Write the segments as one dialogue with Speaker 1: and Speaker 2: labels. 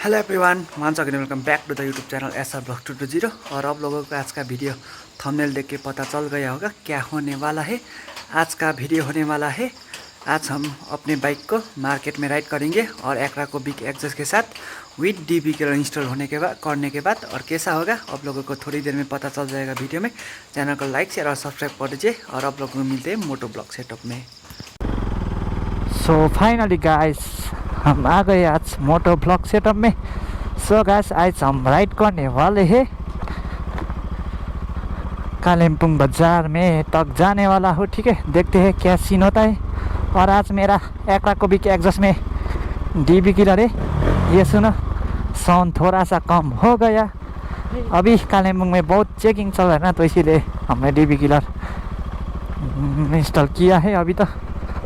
Speaker 1: Hello everyone, once again welcome back to the YouTube channel SR blog 220। और आप लोगों को आज का वीडियो थंबनेल देख के पता चल गया होगा क्या होने वाला है। आज का वीडियो होने वाला है, आज हम अपने बाइक को मार्केट में राइड करेंगे और एक्रा को बिग एक्सेस के साथ विद डीबी किलर इंस्टॉल करने के बाद और कैसा होगा आप लोगों को थोड़ी देर में पता चल जाएगा वीडियो में। चैनल को लाइक शेयर और सब्सक्राइब कर दीजिए और आप लोगों को मिलते हैं मोटो ब्लॉग सेटअप में।
Speaker 2: सो फाइनली गाइस हम आ गए आज मोटो ब्लॉग सेटअप में। सो गाइस आज हम राइड करने वाले हैं, कालिम्पोंग बाजार में तक जाने वाला हो। ठीक है, देखते हैं क्या सीन होता है। और आज मेरा एक्रा को बिग एक्सेस में डीबी किलर है। ये सुनो, साउंड थोड़ा सा कम हो गया। अभी कालिम्पोंग में बहुत चेकिंग चल रहा है ना, तो इसीलिए हमने डीबी किलर इंस्टॉल किया है अभी। तो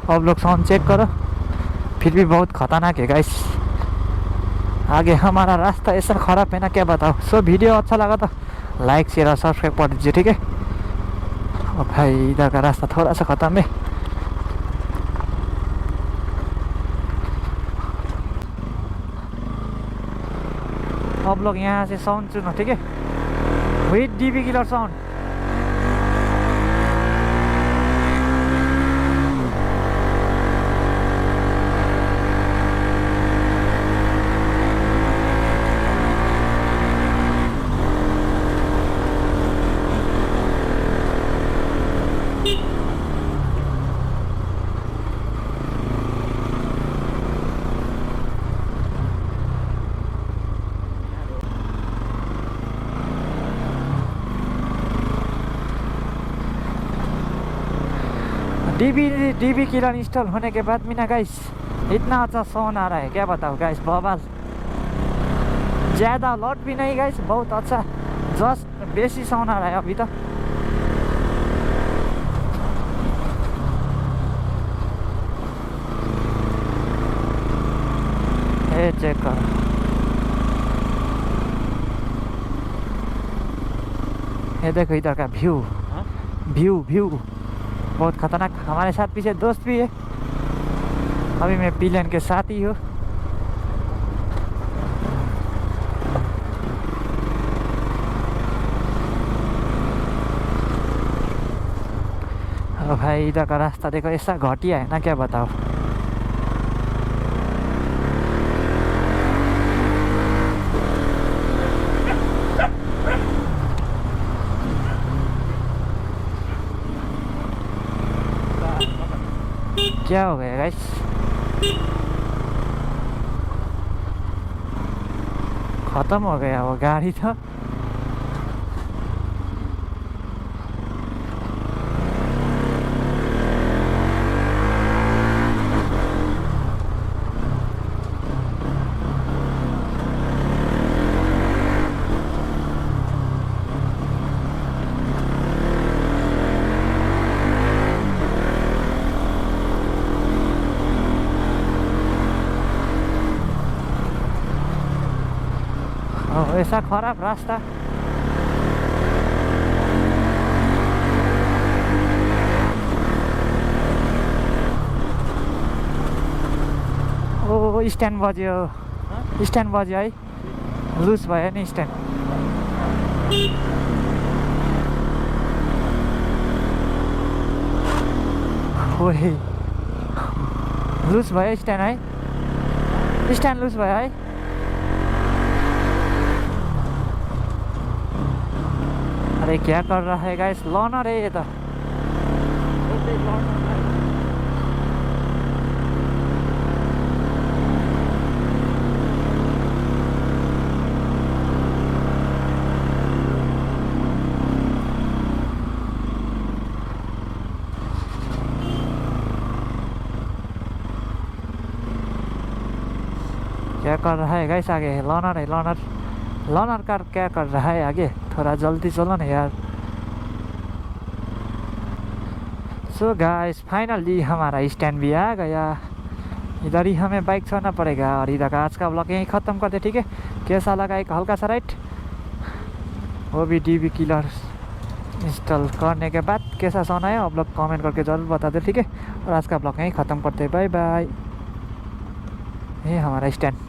Speaker 2: अब लोग साउंड चेक करो, फिर भी बहुत खतरनाक है गाइस। आगे हमारा रास्ता ऐसा ख़राब है ना, क्या बताओ। सो वीडियो अच्छा लगा तो लाइक शेयर और सब्सक्राइब कर दीजिए, ठीक है। और भाई इधर का रास्ता थोड़ा सा ख़त्म है। अब लोग यहाँ से साउंड सुनो, ठीक है, with dB killer sound. DB killer install होने के बाद भी ना गाइस इतना अच्छा साउंड आ रहा है, क्या बताओ गाइस। बवाल, ज़्यादा लॉट भी नहीं गाइस, बहुत अच्छा, जस्ट बेसी साउंड आ रहा है अभी तो। ये चेक करो, ये देखो इधर का व्यू व्यू बहुत खतरनाक। हमारे साथ पीछे दोस्त भी है, अभी मैं पिलियन के साथ ही हूँ। भाई इधर का रास्ता देखो, ऐसा घटिया है ना, क्या बताओ। क्या हो गया गाइस, खत्म हो गया वो गाड़ी तो। ऐसा खराब रास्ता। ओ स्ट्यान्ड बज्यो, स्ट्यान्ड बज्यो है, लुज भयो नि स्ट्यान्ड। ओहे लुज भयो स्ट्यान्ड है, स्ट्यान्ड लुज भयो है। अरे क्या कर रहा है गाइस, लॉनर है ये तो। क्या कर रहा है गाइस आगे, लॉनर है, लॉनर कार क्या कर रहा है आगे। थोड़ा जल्दी चलो ना यार। सो गाइस फाइनली हमारा स्टैंड भी आ गया। इधर ही हमें बाइक छोड़ना पड़ेगा और इधर का आज का ब्लॉग यहीं ख़त्म करते, ठीक है। कैसा लगा एक हल्का सा राइड, वो भी डीबी किलर इंस्टॉल करने के बाद कैसा साउंड आया आप लोग कमेंट करके ज़रूर बता दे, ठीक है। और आज का ब्लॉग यहीं ख़त्म करते, बाय बाय। ये हमारा स्टैंड।